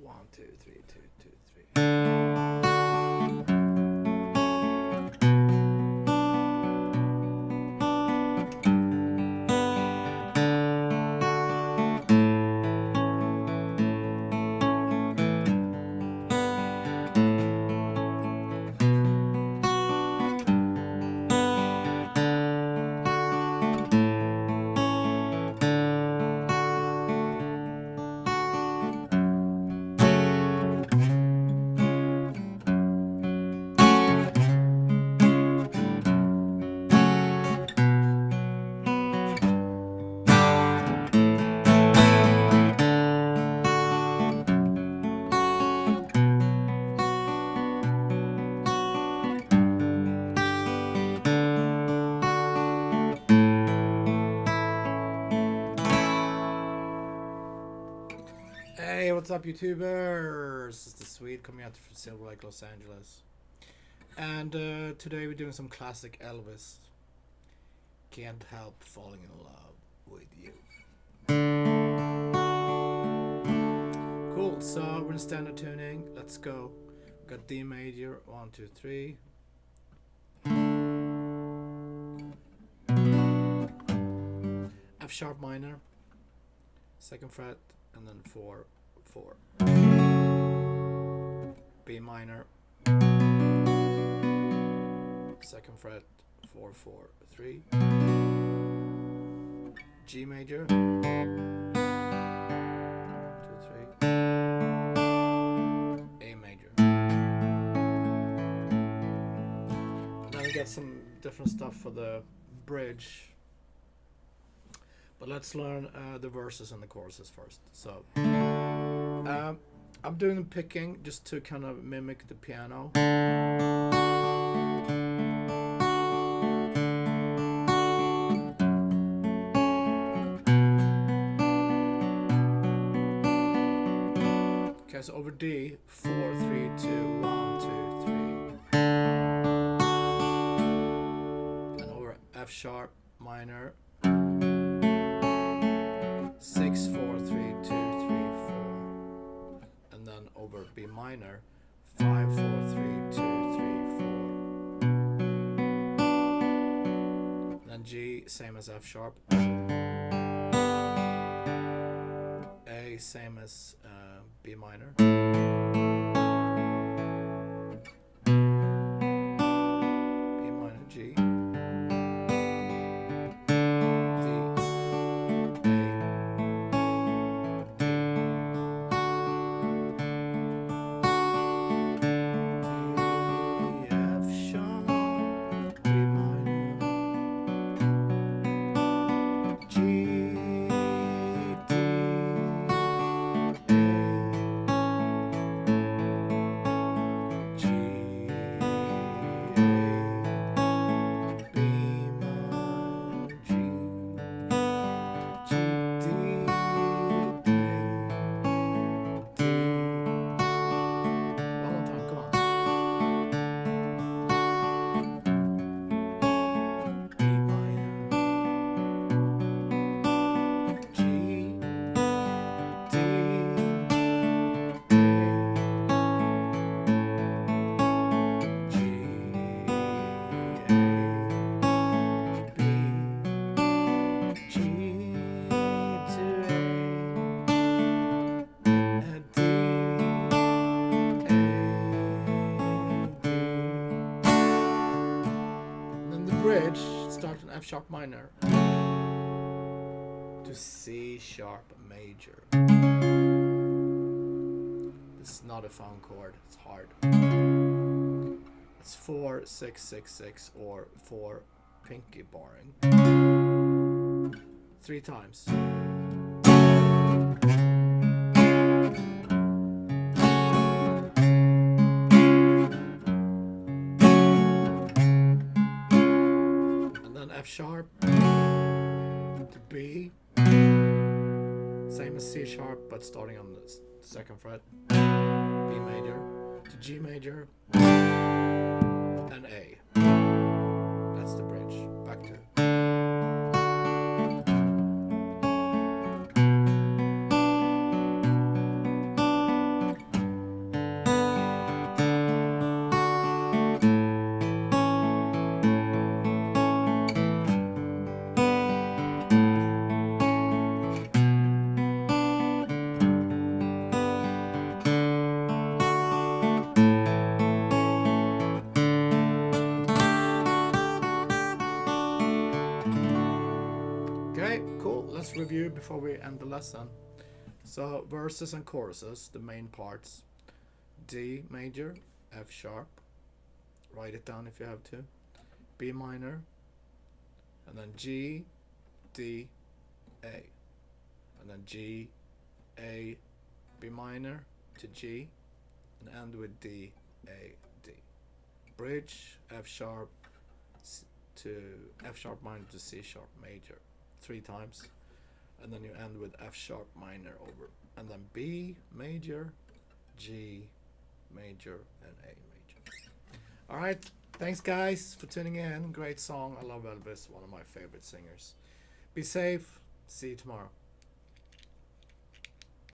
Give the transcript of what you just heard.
1, 2, 3, 2, 2, 3. Hey, what's up, YouTubers? This is the Swede coming out from Silver Lake, Los Angeles. And today we're doing some classic Elvis. Can't help falling in love with you. Cool, so we're in standard tuning. Let's go. We got D major, 1, 2, 3. F sharp minor, second fret, and then 4, 4. B minor, second fret, 4, 4, 3. G major, 2, 3. A major. And then we got some different stuff for the bridge. But let's learn the verses and the choruses first. So I'm doing the picking just to kind of mimic the piano. Okay, so over D, 4, 3, 2, 1, 2, 3. And over F sharp minor, 6, 4, 3, 2, 3, 4. And then over B minor, 5, 4, 3, 2, 3, 4. Then G, same as F sharp. A, same as B minor. B minor, G. Bridge starts in F sharp minor to C sharp major. It's not a fun chord, it's hard. It's 4, 6, 6, 6, or 4 pinky barring. 3 times. F sharp to B, same as C sharp but starting on the second fret. B major to G major and A. That's the bridge. Back to before we end the lesson. So verses and choruses, the main parts: D major, F sharp. Write it down if you have to. B minor, and then G, D, A, and then G, A, B minor to G, and end with D, A, D. Bridge, F sharp to F sharp minor to C sharp major, 3 times, and then you end with F sharp minor over, and then B major, G major, and A major. All right, thanks guys for tuning in. Great song. I love Elvis, one of my favorite singers. Be safe. See you tomorrow.